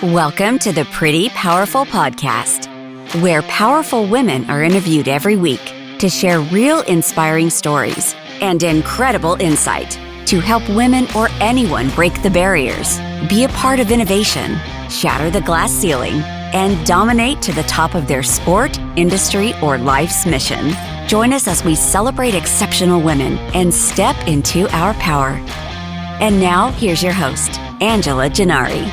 Welcome to the Pretty Powerful Podcast, where powerful women are interviewed every week to share real inspiring stories and incredible insight to help women or anyone break the barriers, be a part of innovation, shatter the glass ceiling, and dominate to the top of their sport, industry, or life's mission. Join us as we celebrate exceptional women and step into our power. And now, here's your host, Angela Gennari.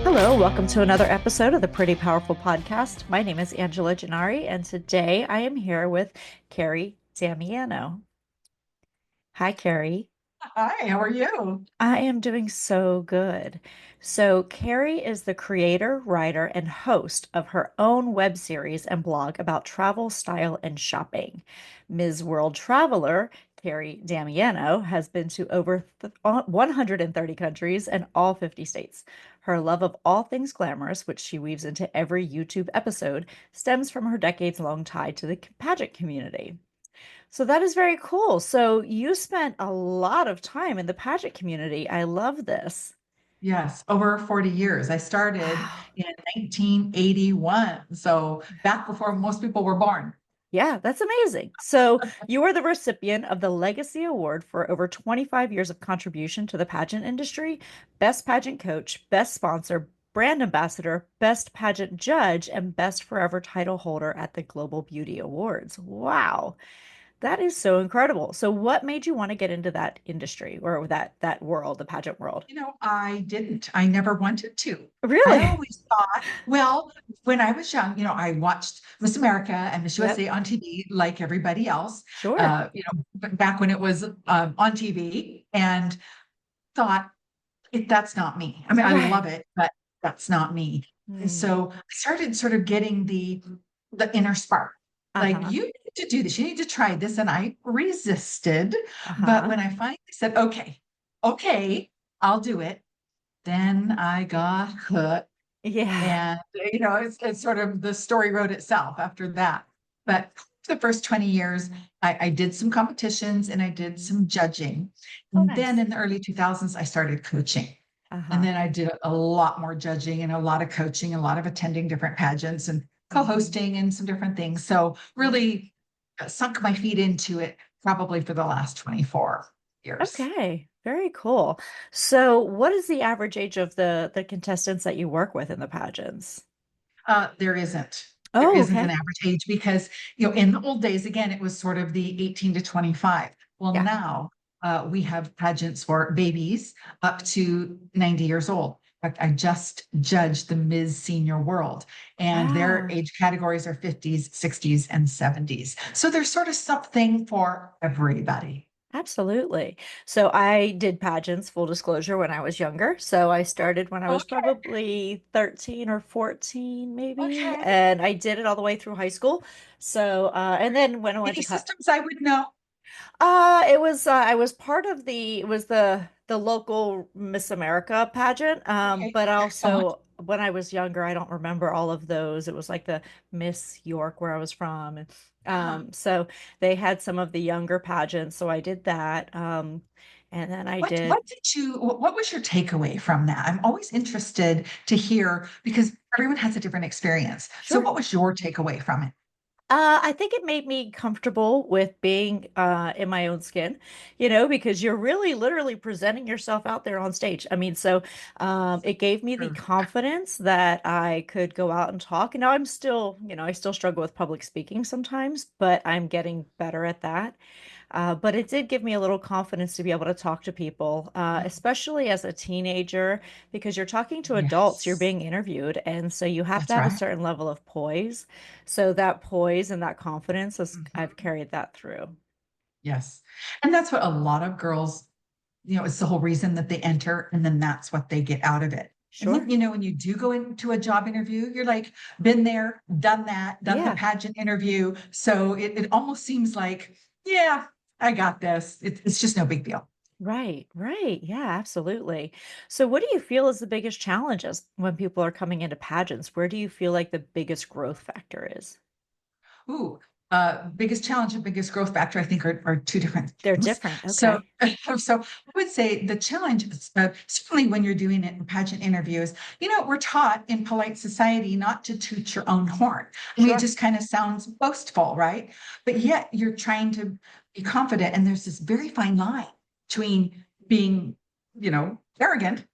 Hello, welcome to another episode of the Pretty Powerful Podcast. My name is Angela Gennari, and today I am here with Kerry Damiano. Hi, Kerry. Hi, how are you? I am doing so good. So, Kerry is the creator, writer, and host of her own web series and blog about travel, style, and shopping. Ms. World Traveler, Kerry Damiano, has been to over 130 countries and all 50 states. Her love of all things glamorous, which she weaves into every YouTube episode, stems from her decades-long tie to the pageant community. So that is very cool. So you spent a lot of time in the pageant community. I love this. Yes, over 40 years. I started Wow. in 1981, so back before most people were born. Yeah, that's amazing. So you were the recipient of the Legacy Award for over 25 years of contribution to the pageant industry, Best Pageant Coach, Best Sponsor, Brand Ambassador, Best Pageant Judge, and Best Forever Titleholder at the Global Beauty Awards. Wow. That is so incredible. So what made you want to get into that industry or that world, the pageant world? I didn't. I never wanted to. I Really? always thought, well, when I was young, I watched Miss America and Miss Yep. USA on TV like everybody else, Sure. back when it was on TV, and thought, that's not me. I mean, I Right. love it, but that's not me. And Hmm. so I started sort of getting the inner spark. Like, Uh-huh. you need to do this, you need to try this. And I resisted. But Uh-huh. when I finally said, okay, I'll do it, then I got hooked. Yeah. And it's sort of the story wrote itself after that. But for the first 20 years, I did some competitions and I did some judging. Oh, And then nice. in the early 2000s, I started coaching. And Uh-huh. then I did a lot more judging and a lot of coaching, a lot of attending different pageants and Mhm. co-hosting and some different things. So really sunk my feet into it probably for the last 24 years. Okay. Very cool. So what is the average age of the contestants that you work with in the pageants? There isn't. There Oh, isn't an okay. average age because, in the old days, again, it was sort of the 18 to 25. Well, Yeah. now we have pageants for babies up to 90 years old. In fact, I just judged the Ms. Senior World, and their Wow. age categories are 50s, 60s, and 70s. So there's sort of something for everybody. Absolutely. So I did pageants, full disclosure, when I was younger. So I started when I was Okay, probably 13 or 14, maybe, okay. and I did it all the way through high school. So and then when I went Any to systems I would know? it was I was part of it was the local Miss America pageant. Okay, But excellent. also when I was younger, I don't remember all of those. It was like the Miss York where I was from. And so they had some of the younger pageants, so I did that. And then I did What was your takeaway from that? I'm always interested to hear because everyone has a different experience. So sure. what was your takeaway from it? I think it made me comfortable with being in my own skin, because you're really literally presenting yourself out there on stage. I mean, so it gave me the True. confidence that I could go out and talk. And now I'm still, I still struggle with public speaking sometimes, but I'm getting better at that. But it did give me a little confidence to be able to talk to people, especially as a teenager, because you're talking to adults, you're Yes, being interviewed. And so you have to that's have a right. certain level of poise. So that poise and that confidence I've Mhm. carried that through. Yes. And that's what a lot of girls, it's the whole reason that they enter, and then that's what they get out of it. And then, Sure. when you do go into a job interview, you're like, been there, done that, done the Yeah. pageant interview. So it almost seems like, yeah, I got this. It's just no big deal. Right. Right. Yeah, absolutely. So what do you feel is the biggest challenges when people are coming into pageants? Where do you feel like the biggest growth factor is? Ooh, biggest challenge and biggest growth factor, I think, are two different They're things. different. So, Okay. so I would say the challenge, certainly when you're doing it in pageant interviews, we're taught in polite society not to toot your own horn. I mean, it Sure. just kind of sounds boastful, right? But yet you're trying to be confident, and there's this very fine line between being, arrogant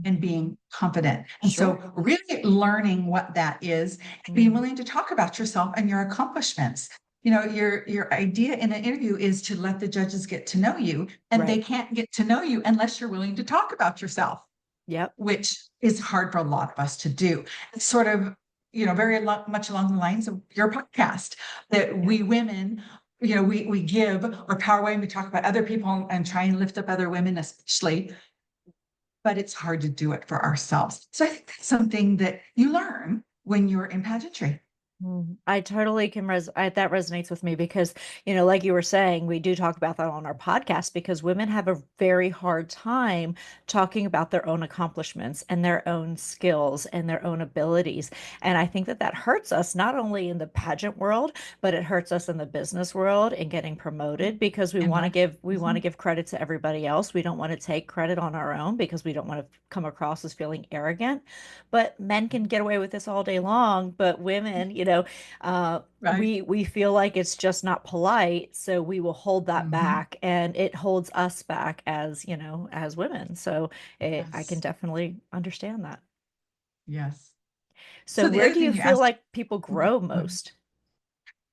and being confident. And so Sure. really learning what that is, and being willing to talk about yourself and your accomplishments. Your idea in an interview is to let the judges get to know you, and they Right. can't get to know you unless you're willing to talk about yourself, Yep. which is hard for a lot of us to do. It's sort of, very much along the lines of your podcast, that Yep. we women, we give our power away and we talk about other people and try and lift up other women, especially, but it's hard to do it for ourselves. So I think that's something that you learn when you're in pageantry. I totally can that resonates with me because, like you were saying, we do talk about that on our podcast because women have a very hard time talking about their own accomplishments and their own skills and their own abilities. And I think that that hurts us not only in the pageant world, but it hurts us in the business world and getting promoted because In life. we want to give credit to everybody else. We don't want to take credit on our own because we don't want to come across as feeling arrogant. But men can get away with this all day long, but women, Right. we feel like it's just not polite, so we will hold that Mhm. back, and it holds us back as, as women. So I can Yes. definitely understand that. Yes. So So the where other do you thing you feel asked, like people grow most?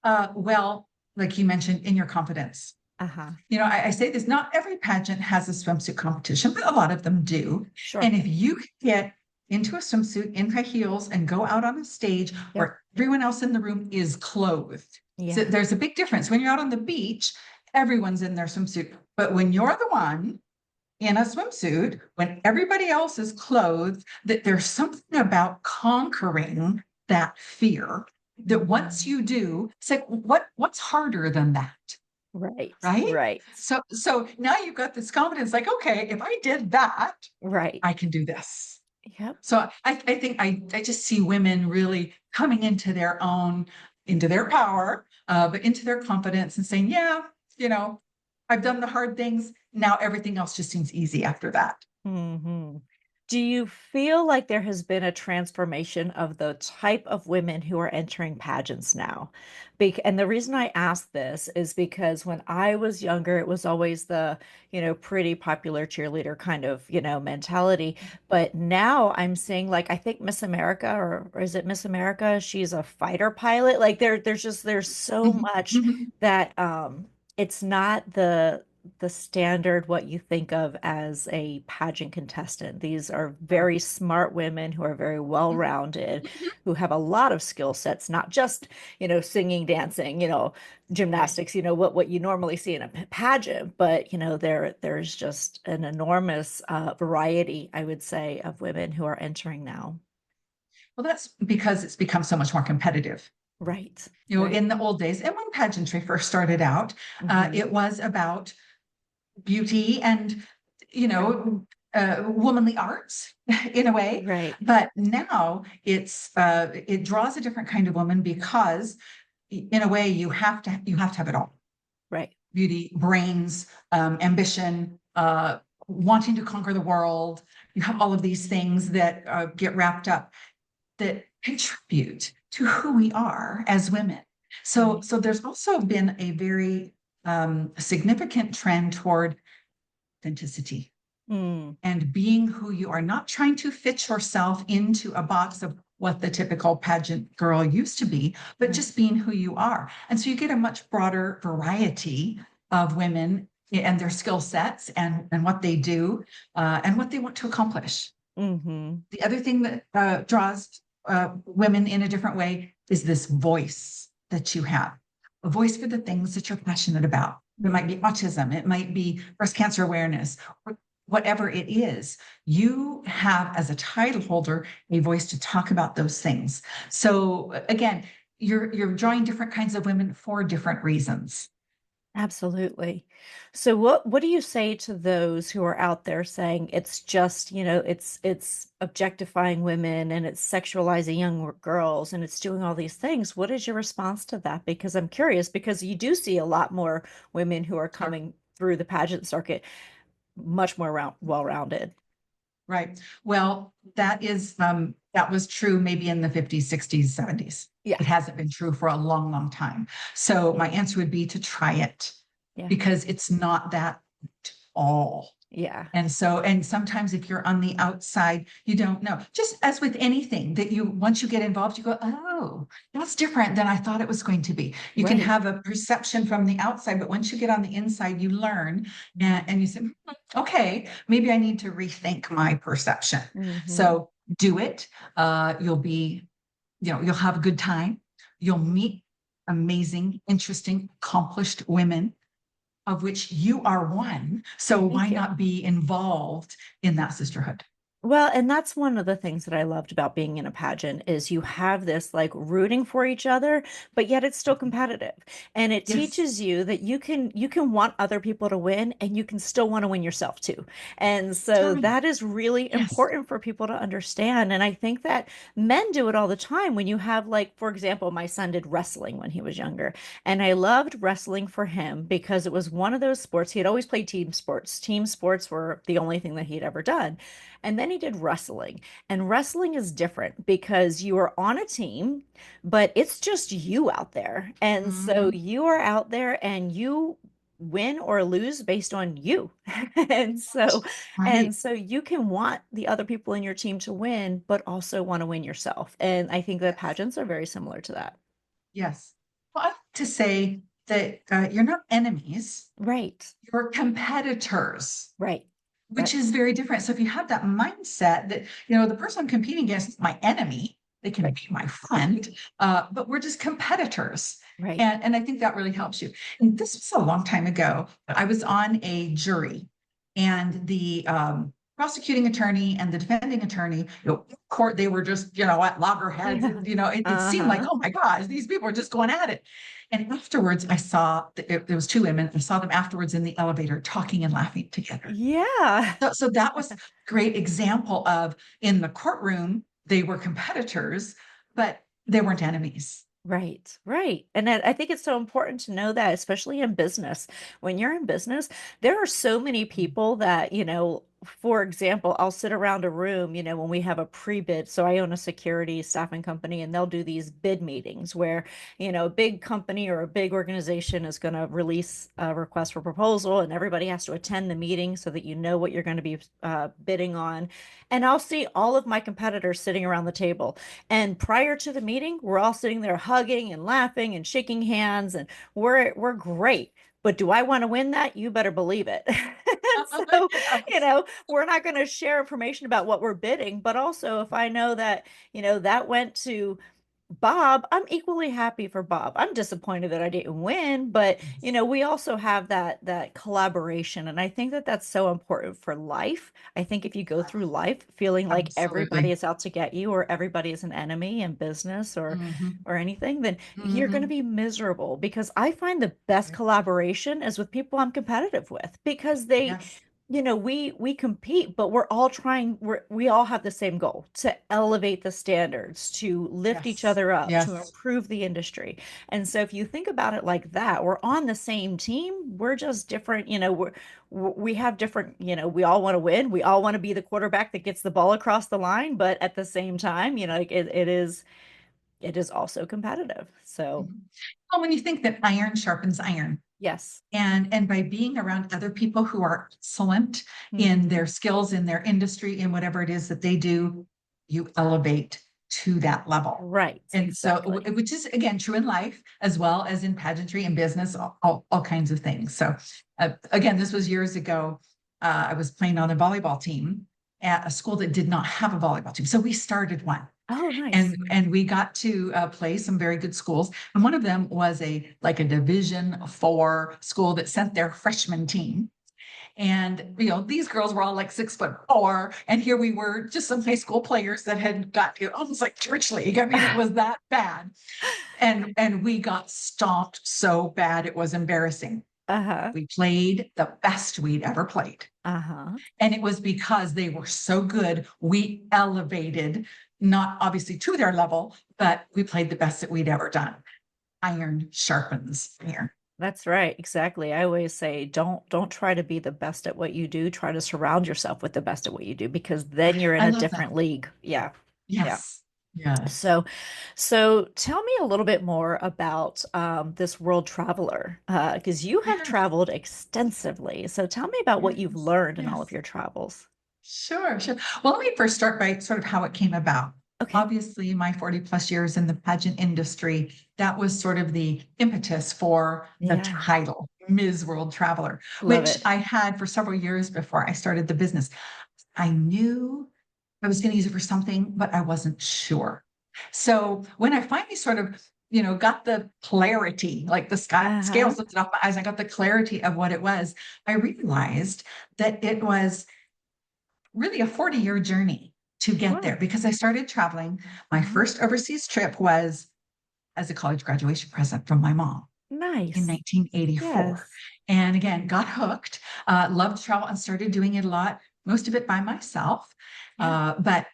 well, like you mentioned, in your confidence. Uh-huh. I say this, not every pageant has a swimsuit competition, but a lot of them do. Sure. And if you can get into a swimsuit in high heels and go out on a stage Yep. where everyone else in the room is clothed. So Yeah. there's a big difference. When you're out on the beach, everyone's in their swimsuit. But when you're the one in a swimsuit, when everybody else is clothed, that there's something about conquering that fear that once Mhm. you do, it's like, what's harder than that? Right. Right? Right. So now you've got this confidence, like, okay, if I did that, Right. I can do this. Yep. So I think I just see women really coming into their own, into their power, but into their confidence and saying, yeah, you know, I've done the hard things. Now everything else just seems easy after that. hmm Do you feel like there has been a transformation of the type of women who are entering pageants now? And the reason I ask this is because when I was younger, it was always the, pretty popular cheerleader kind of, mentality. But now I'm seeing like I think Miss America or is it Miss America? She's a fighter pilot. Like there's so Mhm, much mhm. that it's not the standard what you think of as a pageant contestant. These are Yeah. very smart women who are very Mhm, well-rounded, mhm. who have a lot of skill sets, not just, singing, dancing, Right. gymnastics, what you normally see in a pageant, but there's just an enormous variety, I would say, of women who are entering now. Well, that's because it's become so much more competitive. Right. Right. In the old days, and when pageantry first started out, hmm it was about beauty and, you Right. know, womanly arts in a way. Right. But now it draws a different kind of woman because in a way you have to have it all: Right. beauty, brains, ambition, wanting to conquer the world. You have all of these things that get wrapped up that contribute to who we are as women. So, Right. so there's also been a very significant trend toward authenticity Mm, and being who you are, not trying to fit yourself into a box of what the typical pageant girl used to be, but right. just being who you are. And so you get a much broader variety of women and their skill sets and what they do and what they want to accomplish. hmm The other thing that draws women in a different way is this voice that you have, a voice for the things that you're passionate about. It might be autism, it might be breast cancer awareness, or whatever it is. You have, as a title holder, a voice to talk about those things. So again, you're drawing different kinds of women for different reasons. Absolutely. So what do you say to those who are out there saying it's just, it's objectifying women and it's sexualizing young girls and it's doing all these things? What is your response to that? Because I'm curious, because you do see a lot more women who are Sure. coming through the pageant circuit much more well-rounded. Right. Well, that was true maybe in the 50s, 60s, 70s. Yeah. It hasn't been true for a long, long time. So my answer would be to try it Yeah. because it's not that at all. Yeah. And sometimes if you're on the outside, you don't know. Just as with anything that once you get involved, you go, oh, that's different than I thought it was going to be. You can Right. have a perception from the outside, but once you get on the inside, you learn and you say, okay, maybe I need to rethink my perception. Hmm. So do it. You'll have a good time. You'll meet amazing, interesting, accomplished women of which you are one. So why Thank you. not be involved in that sisterhood? Well, and that's one of the things that I loved about being in a pageant is you have this like rooting for each other, but yet it's still competitive. And it Yes, teaches you that you can want other people to win and you can still want to win yourself too. And that's so right. that is really Yes. important for people to understand. And I think that men do it all the time when you have like, for example, my son did wrestling when he was younger. And I loved wrestling for him because it was one of those sports. He had always played team sports. Team sports were the only thing that he'd ever done. And then he did wrestling. And wrestling is different because you are on a team, but it's just you out there. And so Mhm. you are out there and you win or lose based on you. And so Right. and so you can want the other people in your team to win, but also want to win yourself. And I think that Yes. pageants are very similar to that. Yes. Well, I like to say that you're not enemies, Right. you're competitors, Right. which Right. is very different. So if you have that mindset that, the person I'm competing against is my enemy, they can Right. be my friend, but we're just competitors. Right. And I think that really helps you. And this was a long time ago. I was on a jury, and the prosecuting attorney and the defending attorney, court, they were just, at loggerheads. And, it seemed like, Uh-huh. oh my gosh, these people are just going at it. And afterwards, I saw there was two women. I saw them afterwards in the elevator talking and laughing together. Yeah. So that was a great example of in the courtroom, they were competitors, but they weren't enemies. Right, right. And I think it's so important to know that, especially in business. When you're in business, there are so many people that, for example, I'll sit around a room, when we have a pre-bid. So I own a security staffing company and they'll do these bid meetings where, a big company or a big organization is going to release a request for proposal and everybody has to attend the meeting so that you know what you're going to be bidding on. And I'll see all of my competitors sitting around the table. And prior to the meeting, we're all sitting there hugging and laughing and shaking hands, and we're great. But do I want to win that? You better believe it. And so, Yes. we're not going to share information about what we're bidding, but also if I know that, that went to Bob, I'm equally happy for Bob. I'm disappointed that I didn't win, but we also have that collaboration, and I think that that's so important for life. I think if you go through life feeling like everybody Absolutely. is out to get you or everybody is an enemy in business Hmm. or anything, then you're going to Hmm. be miserable because I find the best collaboration is with people I'm competitive with because they Yes. we compete, but we all have the same goal to elevate the standards, to lift each Yes. other up, to Yes. improve the industry. And so if you think about it like that, we're on the same team. We're just different, we have different, we all want to win. We all want to be the quarterback that gets the ball across the line, but at the same time, like it is also competitive. So, Mhm. Well, when you think that iron sharpens iron, yes. and by being around other people who are excellent in Mhm. their skills, in their industry, in whatever it is that they do, you elevate to that level. Right, And so, exactly. which is again true in life as well as in pageantry and business, all kinds of things. So, again, this was years ago. I was playing on a volleyball team at a school that did not have a volleyball team. So we started one. Oh, nice. And we got to play some very good schools, and one of them was a Division 4 school that sent their freshman team. And these girls were all like 6'4", and here we were, just some high school players that had got almost like church league. I mean, it was that bad, and we got stomped so bad it was embarrassing. Uh-huh. We played the best we'd ever played. Uh-huh. And it was because they were so good, we elevated, not obviously to their level, but we played the best that we'd ever done. Iron sharpens iron. That's right. Exactly. I always say don't try to be the best at what you do. Try to surround yourself with the best at what you do because then you're in I a love that. different league. Yeah. Yeah. Yes. Yes. So, so tell me a little bit more about this world traveler, because you have Yes. traveled extensively. So tell me about what you've Yes. learned in all of Yes. your travels. Sure, sure. Well, let me first start by sort of how it came about. Okay. Obviously, my 40 plus years in the pageant industry, that was sort of the impetus for the Yeah. title, Ms. World Traveler, Love which it. I had for several years before I started the business. I knew I was going to use it for something, but I wasn't sure. So when I finally sort of, got the clarity, like the Uh-huh. scales lifted off my eyes, I got the clarity of what it was. I realized that it was really a 40-year journey to get there Wow. because I started traveling. My Uh-huh. first overseas trip was as a college graduation present from my mom in Nice. 1984. Yes. And again, got hooked, loved to travel and started doing it a lot, most of it by myself. Yeah. But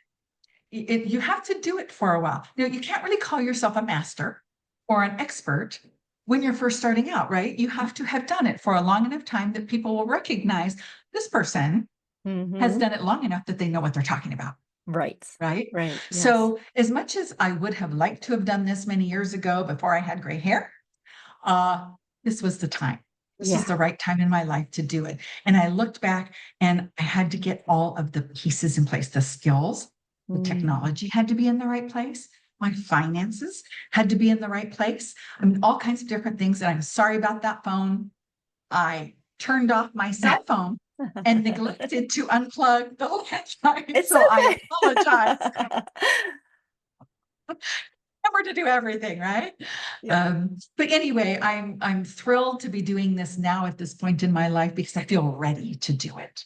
you have to do it for a while. You can't really call yourself a master or an expert when you're first starting out, right? You have to have done it for a long enough time that people will recognize this person has Mm-hmm. done it long enough that they know what they're talking about. Right. Right. Right. Yes. So, as much as I would have liked to have done this many years ago before I had gray hair, uh, this was the time. This was Yeah. the right time in my life to do it. And I looked back and I had to get all of the pieces in place, the skills, the Mm. technology had to be in the right place. My finances had to be in the right place. I mean, all kinds of different things. And I'm sorry about that phone. I turned off my cell phone and neglected to unplug the landline. It's So I apologize. okay. Remember to do everything, right? Yeah. But anyway, I'm thrilled to be doing this now at this point in my life because I feel ready to do it.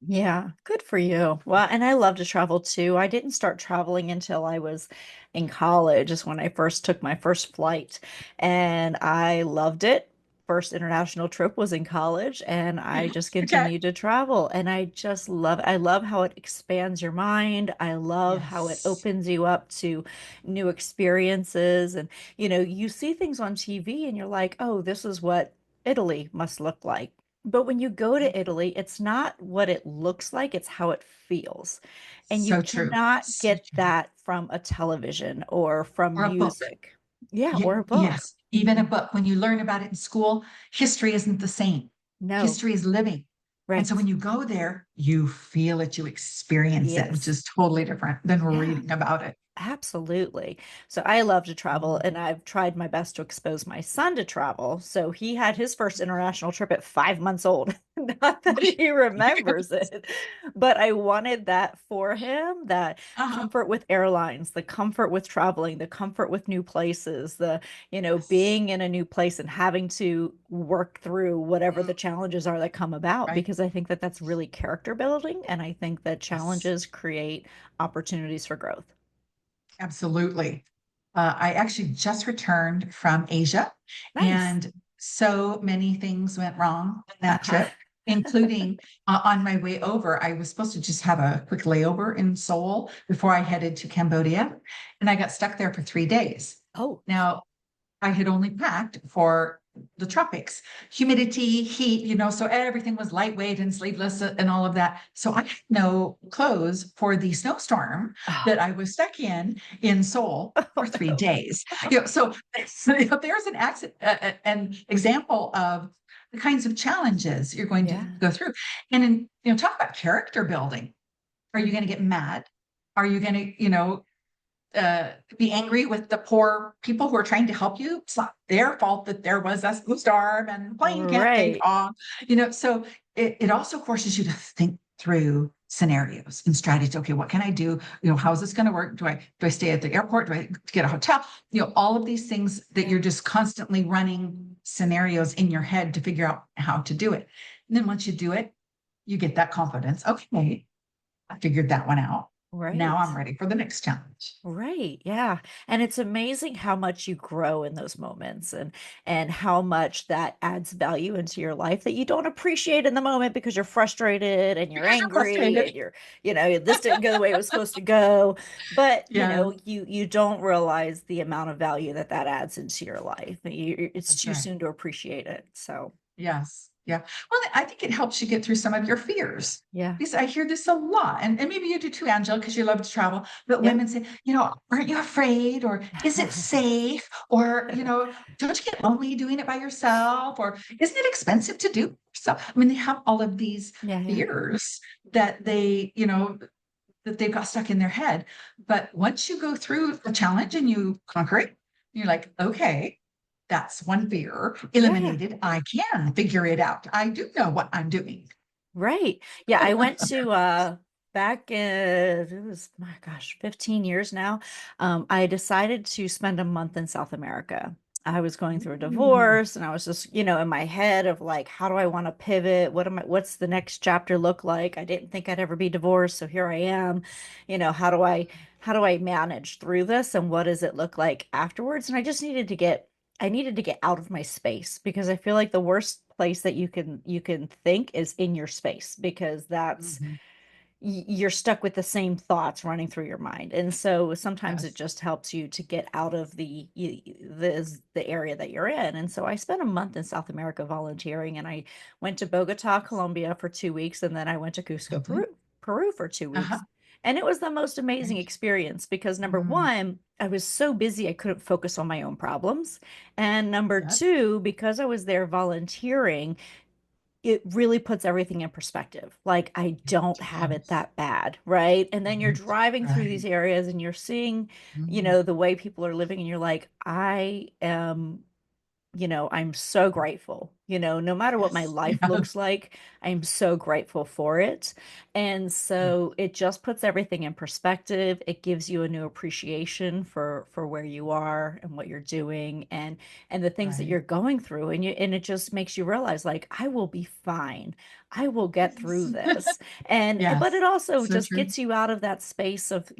Yeah, good for you. Well, and I love to travel too. I didn't start traveling until I was in college, is when I first took my first flight, and I loved it. First international trip was in college, and I just Okay. continued to travel. And I just love I love how it expands your mind. I love how it Yes. opens you up to new experiences. And you see things on TV and you're like, oh, this is what Italy must look like. But when you go to Italy, it's not what it looks like, it's how it feels. And you So true. cannot So get true. that from a television or from Or a book. music. Yeah, Yeah, or a book. yes. Even a Mhm. book. When you learn about it in school, history isn't the same. No, History is living. And so right. when you go there, you feel it, you experience it, which Yes. is totally different than Yeah. reading about it. Absolutely. So I love to travel, Mhm. and I've tried my best to expose my son to travel. So he had his first international trip at 5 months old. Not that he remembers it, but I wanted that for him, that Uh-huh. comfort with airlines, the comfort with traveling, the comfort with new places, Yes. being in a new place and having to work through whatever Mm, the challenges are that come about, right. because I think that that's really character building, and I think that Yes. challenges create opportunities for growth. Absolutely. I actually just returned from Asia, Nice. and so many things went wrong on that Uh-huh. trip, including on my way over. I was supposed to just have a quick layover in Seoul before I headed to Cambodia, and I got stuck there for 3 days. Oh, Now, I had only packed for the tropics, humidity, heat, so everything was lightweight and sleeveless and all of that. So I had no clothes for the snowstorm that oh, I was stuck in Seoul for oh three no. days. So there's an example of the kinds of challenges you're going to Yeah. go through. And talk about character building. Are you going to get mad? Are you going to, be angry with the poor people who are trying to help you? It's not their fault that there was a snowstorm and the plane can't take Right. off. So it also forces you to think through scenarios and strategies. Okay, what can I do? How is this going to work? Do I stay at the airport? Do I get a hotel? All of these things that Yeah. you're just constantly running scenarios in your head to figure out how to do it. And then once you do it, you get that confidence. Okay, I figured that one out. Now Right. I'm ready for the next challenge. Right. Yeah. And it's amazing how much you grow in those moments and how much that adds value into your life that you don't appreciate in the moment because you're frustrated and you're Because you're angry frustrated. and this didn't go the way it was supposed to go. But, Yes, you don't realize the amount of value that that adds into your life. It's that's too right. soon to appreciate it. So, Yes. Yeah. Well, I think it helps you get through some of your fears. yeah. Because I hear this a lot. And maybe you do too, Angela, because you love to travel. But Yeah. women say, aren't you afraid? Or is it safe? Or, don't you get lonely doing it by yourself? Or isn't it expensive to do so? I mean, they have all of these Yeah, yeah. fears that that they've got stuck in their head. But once you go through the challenge and you conquer it, you're like, okay, that's one fear Yeah. eliminated. I can figure it out. I do know what I'm doing. Right. Yeah, I went to back in it was my gosh, 15 years now. I decided to spend a month in South America. I was going through a Ooh, divorce and I was just, in my head of like, how do I want to pivot? What's the next chapter look like? I didn't think I'd ever be divorced, so here I am. How do I manage through this and what does it look like afterwards? And I needed to get out of my space because I feel like the worst place that you can think is in your space because mhm. you're stuck with the same thoughts running through your mind. And so sometimes it Yes. just helps you to get out of the area that you're in. And so I spent a month in South America volunteering and I went to Bogota, Colombia for 2 weeks and then I went to Cusco, Lovely. Peru for 2 weeks. Uh-huh. And it was the most amazing Right. experience because number Mm, one, I was so busy I couldn't focus on my own problems. And number yes. two, because I was there volunteering, it really puts everything in perspective. Like, I It don't have it does. that bad, right? And then you're Mhm. driving through these Right. areas and you're seeing, Mhm. the way people are living, and you're like, I'm so grateful. No matter what my Yes. life Yes. looks like, I'm so grateful for it. And Yes. so it just puts everything in perspective. It gives you a new appreciation for where you are and what you're doing and the things that Right. you're going through. And it just makes you realize like I will be fine. I will get through Yes. this. But Yes. it also So just true. gets you out of that space of,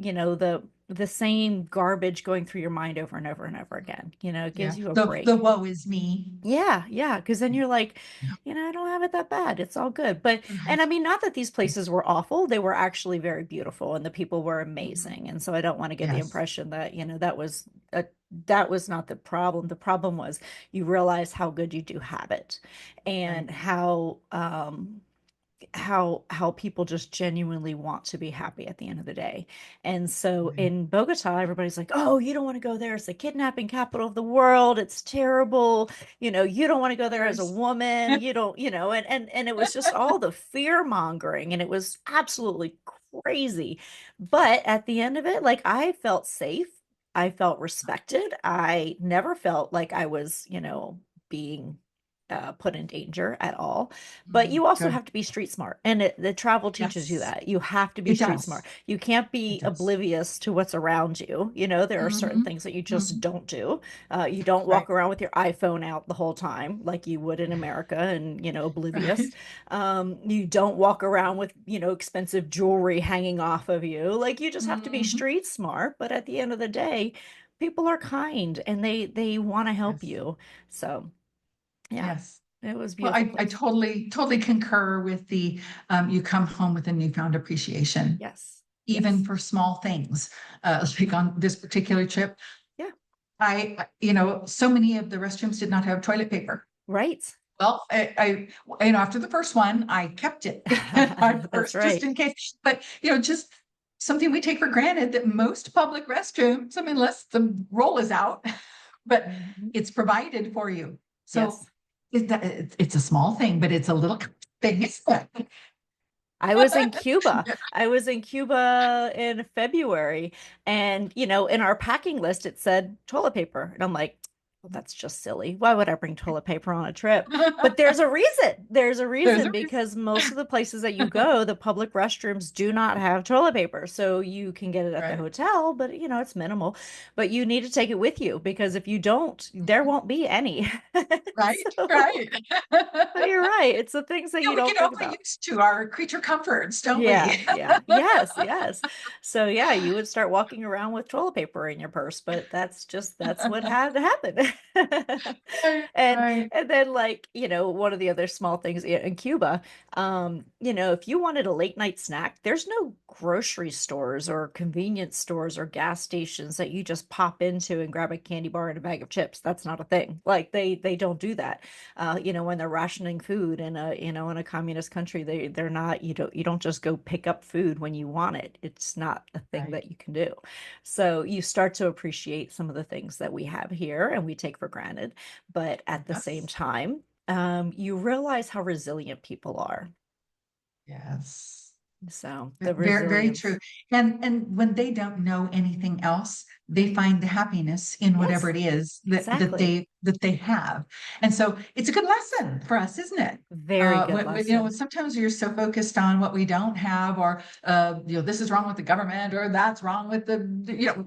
the same garbage going through your mind over and over and over again. It Yeah. gives you a The break. woe is me. Yeah, yeah, because then you're like, Yeah. I don't have it that bad. It's all good. And Right. I mean, not that these Right. places were awful. They were actually very beautiful and the people were Mhm. amazing. And so I don't want to give the Yes. impression that, that was not the problem. The problem was you realize how good you do have it and Right. how people just genuinely want to be happy at the end of the day. And so Right. in Bogota, everybody's like, "Oh, you don't want to go there. It's the kidnapping capital of the world. It's terrible. You don't want to go there as a Yes. woman. You don't, and it was just all the fear mongering and it was absolutely crazy. But at the end of it, like I felt safe. I felt respected. I never felt like I was, being put in danger at all. But Mhm. you also Good. have to be street smart. And the travel teaches you Yes. that. You have to be It street smart. does. You can't It be does. oblivious to what's around you. There are certain Hmm. things that you just Hmm. don't do. You don't Right. walk around with your iPhone out the whole time like you would in America and, oblivious. Right. You don't walk around with, expensive jewelry hanging off of you. Like you just have to be Hmm. street smart. But at the end of the day, people are kind and they want to help Yes. you. So, yeah, Yes. it was a Well, beautiful I place. totally concur with the you come home with a newfound appreciation, Yes. even Yes. for small things. Like on this particular trip, Yeah. so many of the restrooms did not have toilet paper. Right. Well, after the first one, I kept it in my That's purse just right. in case. But, just something we take for granted that most public restrooms, I mean, unless the roll is out, but Mhm. it's provided for you. So Yes. it's a small thing, but it's a little thing. I was in Cuba. I was in Cuba in February, and in our packing list it said toilet paper, and I'm like, Well, that's just silly. Why would I bring toilet paper on a trip? But there's a reason. There's a There's reason a because most of the places that you go, the public restrooms do not have toilet paper. So you can get it at the right, hotel, but it's minimal. But you need to take it with you because if you don't, there won't be any. right, So, right. so you're right. It's the things that Yeah, you we don't get think awfully about. used to our creature comforts, don't Yeah, we? yeah. Yes, yes. So yeah, you would start walking around with toilet paper in your purse, but that's what had to happen. Right, And right, and then like, one of the other small things in Cuba, if you wanted a late night snack, there's no grocery stores or convenience stores or gas stations that you just pop into and grab a candy bar and a bag of chips. That's not a thing. Like they don't do that. When they're rationing food in a communist country, they're not, you don't just go pick up food when you want it. It's not a thing right. that you can do. So you start to appreciate some of the things that we have here and we take for granted. But at the same Yes, time, you realize how resilient people are. yes. So the Very, very true. resilience. And when they don't know anything else, they find the happiness in whatever Yes, it is exactly. that they have. And so it's a good lesson for us, isn't it? Very good lesson. Sometimes you're so focused on what we don't have, or this is wrong with the government, or that's wrong with the,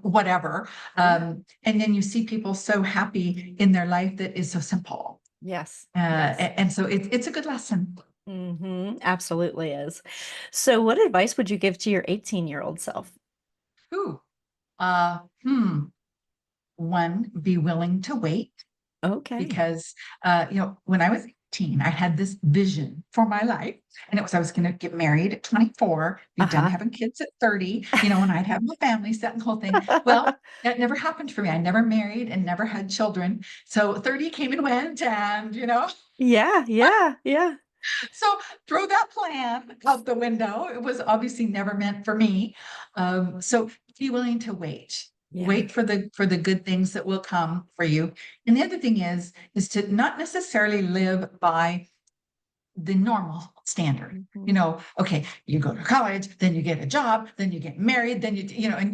whatever. Yeah. And then you see people so happy in their life that is so simple. Yes. Yes. And so it's a good lesson. Absolutely is. So what advice would you give to your 18-year-old self? Ooh, uh, hmm. One, be willing to wait Okay. because, when I was 18, I had this vision for my life. And it was I was going to get married at 24, be done Uh-huh. having kids at 30, and I'd have my family set and the whole thing. Well, that never happened for me. I never married and never had children. So 30 came and went, and, Yeah, yeah, yeah. so throw that plan out the window. It was obviously never meant for me. So be willing to wait. Yeah. Wait for the good things that will come for you. And the other thing is to not necessarily live by the normal standard. Mhm. Okay, you go to college, then you get a job, then you get married, then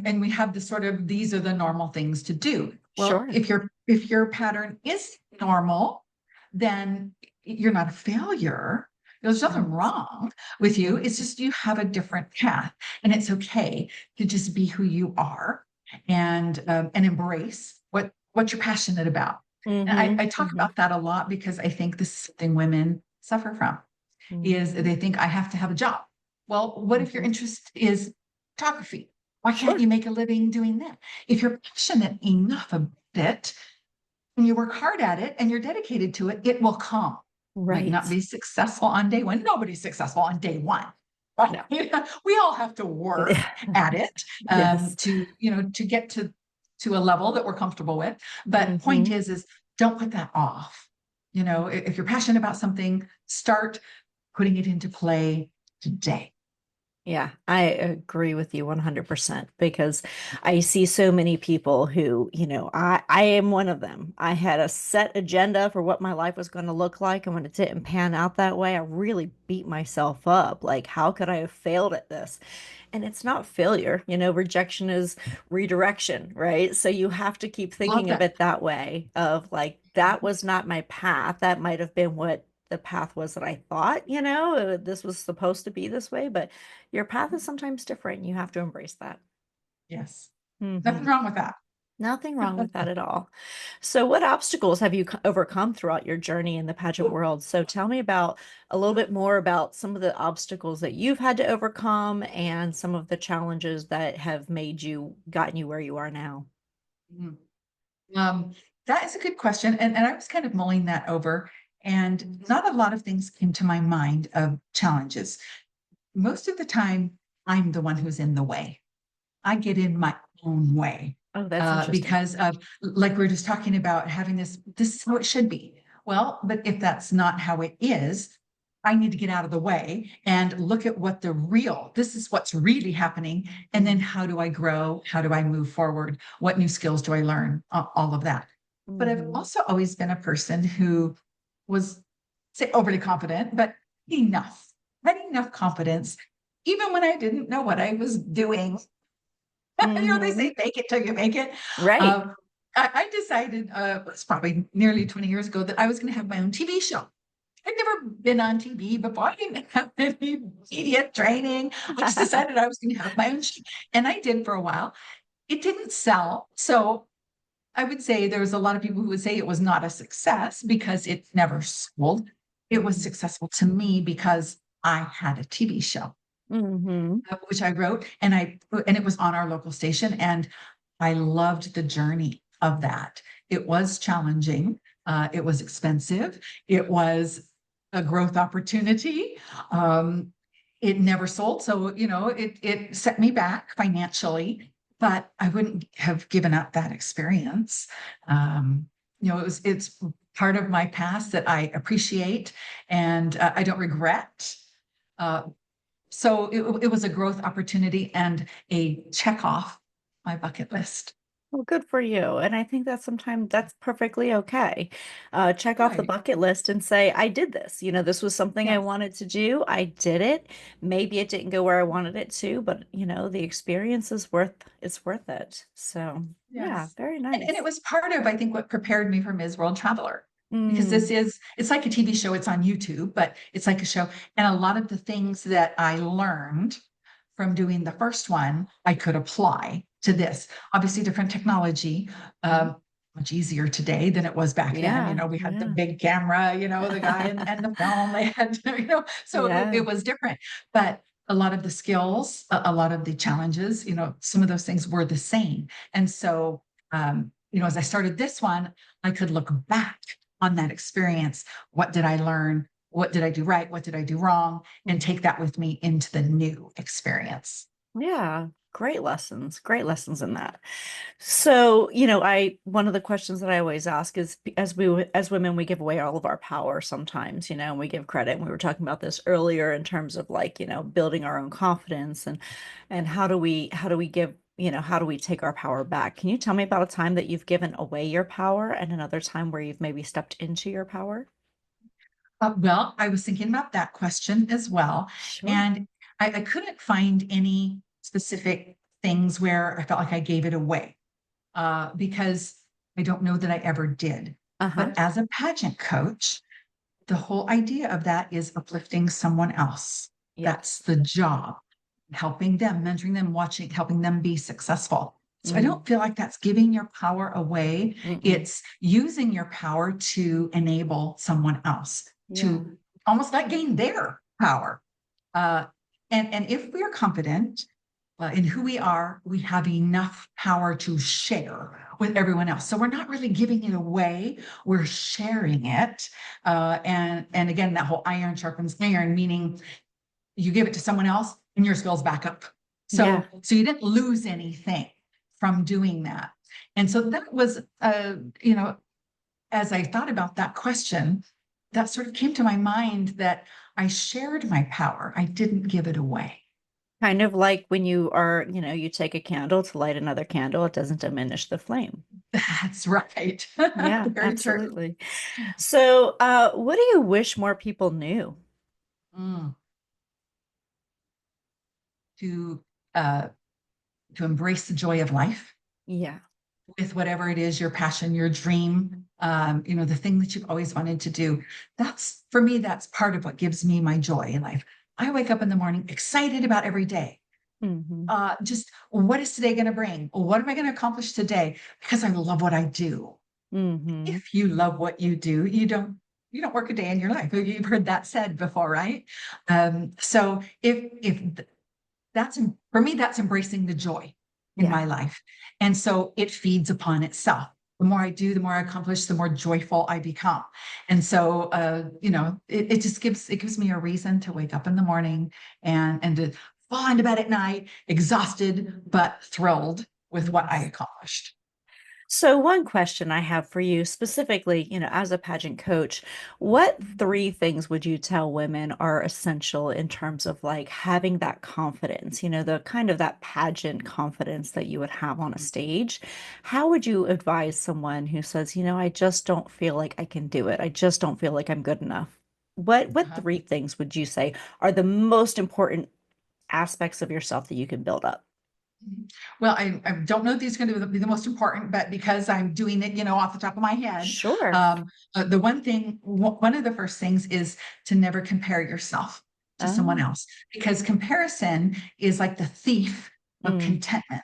and we have this sort of these are the normal things to do. Well, Sure. if your pattern is normal, then you're not a failure. There's nothing Yes. wrong with you. It's Mhm. just you have a different path, and it's okay to just be who you are and embrace what you're passionate about. And I talk Mhm. about that a lot because I think this is something women suffer from is Mhm. they think I have to have a job. Well, what if your Mhm. interest is photography? Why can't Sure. you make a living doing that? If you're passionate enough about it and you work hard at it and you're dedicated to it, it will come. Might not Right. be successful on day one. Nobody's successful on day one. But No. we all have to work at it Yes. to get to a level that we're comfortable with. But point Mhm. is don't put that off. If you're passionate about something, start putting it into play today. Yeah, I agree with you 100% because I see so many people who, I am one of them. I had a set agenda for what my life was going to look like. And when it didn't pan out that way, I really beat myself up. Like, how could I have failed at this? And it's not failure. Rejection is redirection, right? So you have to keep Love thinking of that. it that way of like, that was not my path. That might have been what the path was that I thought, this was supposed to be this way, but your path is sometimes different. You have to embrace that. Yes. Nothing Hmm. wrong with that. Nothing wrong with that at all. So, what obstacles have you overcome throughout your journey in the pageant world? So, tell me about a little bit more about some of the obstacles that you've had to overcome and some of the challenges that have gotten you where you are now. Mhm. Um, that is a good question. And I was kind of mulling that over, and not a lot of things came to my mind of challenges. Most of the time, I'm the one who's in the way. I get in my own way Oh, that's interesting. because of, like we are just talking about, having this is how it should be. Well, but if that's not how it is, I need to get out of the way and look at this is what's really happening. And then how do I grow? How do I move forward? What new skills do I learn? All of that. But I've Mm-hmm. also always been a person who was, say, overly confident, but enough, had enough confidence, even when I didn't know what I was doing. They Mm-hmm. say fake it till you make it. Right. Um, I decided, it's probably nearly 20 years ago, that I was going to have my own TV show. I'd never been on TV before. I didn't have any media training. I just decided I was going to have my own show. And I did for a while. It didn't sell. So I would say there was a lot of people who would say it was not a success because it never sold. It was successful to me because I had a TV show, Mm-hmm. which I wrote, and it was on our local station, and I loved the journey of that. It was challenging. It was expensive. It was a growth opportunity. It never sold, so it set me back financially, but I wouldn't have given up that experience. It's part of my past that I appreciate, and I don't regret. Uh, so it was a growth opportunity and a check off my bucket list. Well, good for you. And I think that sometimes that's perfectly okay. Check off the Right. bucket list and say, I did this. This was something I Yes. wanted to do. I did it. Maybe it didn't go where I wanted it to, but the experience is worth it. So yeah, Yes. very And it nice. was part of, I think, what prepared me for Ms. World Traveler. Because Mm, it's like a TV show, it's on YouTube, but it's like a show. And a lot of the things that I learned from doing the first one, I could apply to this. Obviously, different technology, mhm. much easier today than it was back then. Yeah, We had the yeah. big camera, the guy and the film, they had, so Yeah. it was different. But a lot of the skills, a lot of the challenges, some of those things were the same. And so, as I started this one, I could look back on that experience. What did I learn? What did I do right? What did I do wrong? And take that with me into the new experience. Yeah, great lessons in that. So, I one of the questions that I always ask is as women we give away all of our power sometimes, and we give credit. And we were talking about this earlier in terms of like, building our own confidence and how do we take our power back? Can you tell me about a time that you've given away your power and another time where you've maybe stepped into your power? Well, I was thinking about that question as well. Sure. And I couldn't find any specific things where I felt like I gave it away because I don't know that I ever did. Uh-huh. But as a pageant coach, the whole idea of that is uplifting someone else. That's Yes. the job, helping them, mentoring them, watching, helping them be successful. So I Mm, don't feel like that's giving your power away. mm-mm. It's using your power to enable someone else Yeah. to almost not gain their power. Uh, and if we're confident in who we are, we have enough power to share with everyone else. So we're not really giving it away; we're sharing it. And again, that whole iron sharpens iron, meaning you give it to someone else and yours goes back up. Yeah. So you didn't lose anything from doing that. And so that was, as I thought about that question, that sort of came to my mind that I shared my power. I didn't give it away. Kind of like when you take a candle to light another candle, it doesn't diminish the flame. That's right. Yeah, Very true. absolutely. So, what do you wish more people knew? Mm. To uh, to embrace the joy of life Yeah. with whatever it is, your passion, your dream, the thing that you've always wanted to do. That's for me, that's part of what gives me my joy in life. I wake up in the morning excited about every day. Hmm. Just what is today going to bring? What am I going to accomplish today? Because I love what I do. Hmm. If you love what you do, you don't work a day in your life. You've heard that said before, right? So if that's for me, that's embracing the joy in Yeah. my life. And so it feeds upon itself. The more I do, the more I accomplish, the more joyful I become. And so it just gives me a reason to wake up in the morning and to fall into bed at night, exhausted, but thrilled with what I Yes. accomplished. So, one question I have for you specifically, as a pageant coach, what three things would you tell women are essential in terms of like having that confidence, the kind of that pageant confidence that you would have on a stage? How would you advise someone who says, I just don't feel like I can do it. I just don't feel like I'm good enough. What Uh-huh. three things would you say are the most important aspects of yourself that you can build up? Well, I don't know if these are going to be the most important, but because I'm doing it, off the top of my head, Sure. the one of the first things is to never compare yourself to someone Oh. else, because comparison is like the thief of Mm. contentment.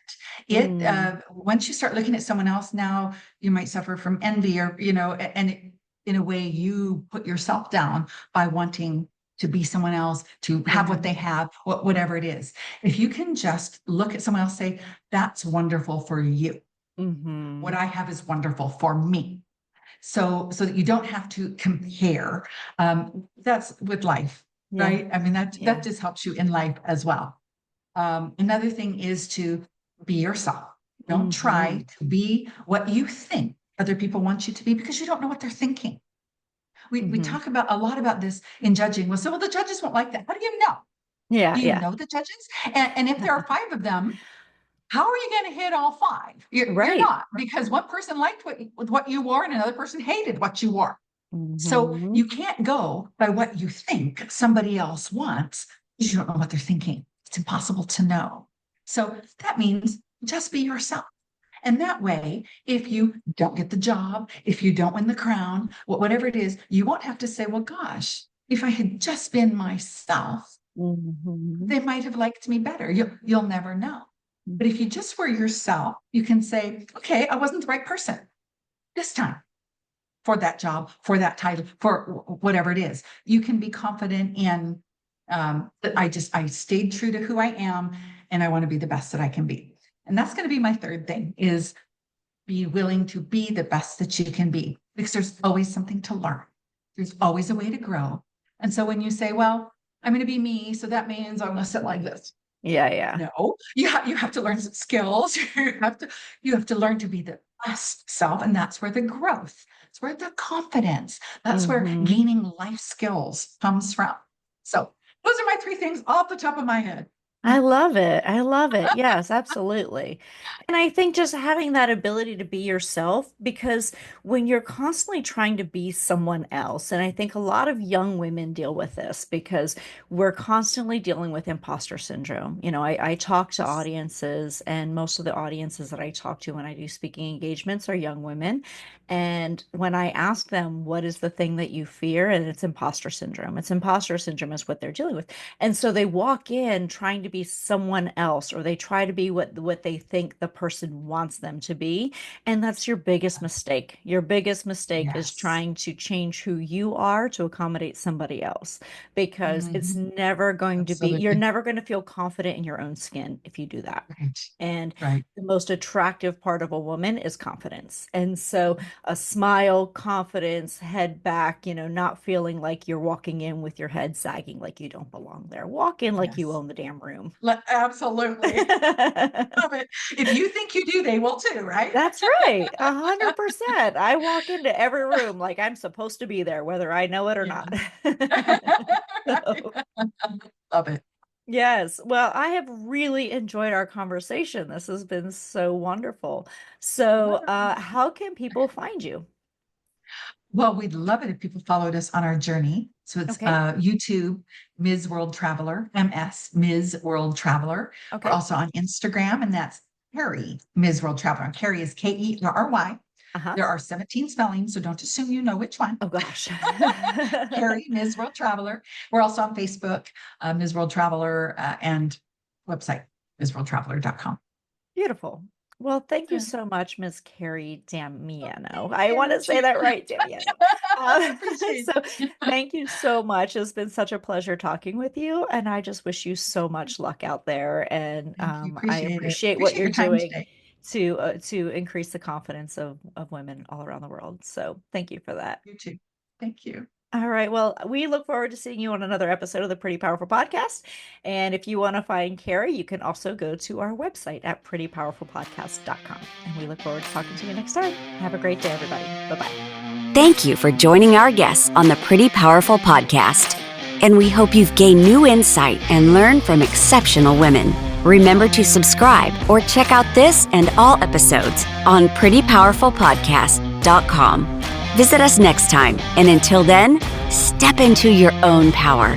Mm. Once you start looking at someone else, now you might suffer from envy, or, in a way you put yourself down by wanting to be someone else, to have Yeah. what they have, whatever it is. If you can just look at someone else, say, that's wonderful for you. What Mm-hmm. I have is wonderful for me. So that you don't have to compare. That's with life, Yeah. right? I mean, that Yeah. just helps you in life as well. Another thing is to be yourself. Don't Mm-hmm. try to be what you think other people want you to be, because you don't know what they're thinking. We Mm-hmm. talk about a lot about this in judging. Well, the judges won't like that. How do you know? Yeah. Do you Yeah. know the judges? And if there are 5 of them, how are you going to hit all 5? You're Right. not, because one person liked what you wore and another person hated what you wore. So Mm-hmm. you can't go by what you think somebody else wants, because you don't know what they're thinking. It's impossible to know. So that means just be yourself. And that way, if you don't get the job, if you don't win the crown, whatever it is, you won't have to say, well, gosh, if I had just been myself, Mm-hmm. they might have liked me better. You'll never know. But if you just were yourself, you can say, okay, I wasn't the right person this time for that job, for that title, for whatever it is. You can be confident in that I stayed true to who I am, and I want to be the best that I can be. And that's going to be my third thing, is be willing to be the best that you can be, because there's always something to learn. There's always a way to grow. And so when you say, well, I'm going to be me, so that means I'm going to sit like this. Yeah. Yeah. No, you have to learn some skills. You have to learn to be the best self. And that's where the growth, that's where the confidence, that's where Mm-hmm. gaining life skills comes from. So those are my 3 things off the top of my head. I love it. I love it. Yes, absolutely. And I think just having that ability to be yourself, because when you're constantly trying to be someone else, and I think a lot of young women deal with this because we're constantly dealing with imposter syndrome. I talk to audiences, and most of the audiences that I talk to when I do speaking engagements are young women. And when I ask them, what is the thing that you fear? And it's imposter syndrome. It's imposter syndrome is what they're dealing with. And so they walk in trying to be someone else, or they try to be what they think the person wants them to be. And that's your biggest mistake. Your biggest mistake is Yes. trying to change who you are to accommodate somebody else, because it's Mhm. never going to be, you're Absolutely. never going to feel confident in your own skin if you do that. Right. And Right. the most attractive part of a woman is confidence. And so a smile, confidence, head back, not feeling like you're walking in with your head sagging like you don't belong there. Walk in like you Yes. own the damn room. Absolutely. Love it. If you think you do, they will too, right? That's right. 100%. I walk into every room like I'm supposed to be there, whether I know it or not. Yeah. So, Love it. yes. Well, I have really enjoyed our conversation. This has been so wonderful. So, how can people find you? Well, we'd love it if people followed us on our journey. So it's Okay. YouTube, Ms. World Traveler, MS, Ms. World Traveler. We're Okay. also on Instagram, and that's Kerry, Ms. World Traveler. And Kerry is Kerry. Uh-huh. There are 17 spellings, so don't assume you know which one. Oh gosh. Kerry, Ms. World Traveler. We're also on Facebook, Ms. World Traveler, and website, MsWorldTraveler.com. Beautiful. Well, thank you Yeah. so much, Miss Kerry Damiano. Thank I want you. to say that right, Damiano. Appreciate So it. thank you so much. It's been such a pleasure talking with you, and I just wish you so much luck out there. And Thank you. I Appreciate it. appreciate what Appreciate you're your time doing today. to increase the confidence of women all around the world. So thank you for that. You too. Thank you. All right. Well, we look forward to seeing you on another episode of the Pretty Powerful Podcast. And if you want to find Carrie, you can also go to our website at prettypowerfulpodcast.com. And we look forward to talking to you next time. Have a great day, everybody. Bye-bye. Thank you for joining our guests on the Pretty Powerful Podcast. And we hope you've gained new insight and learned from exceptional women. Remember to subscribe or check out this and all episodes on prettypowerfulpodcast.com. Visit us next time, and until then, step into your own power.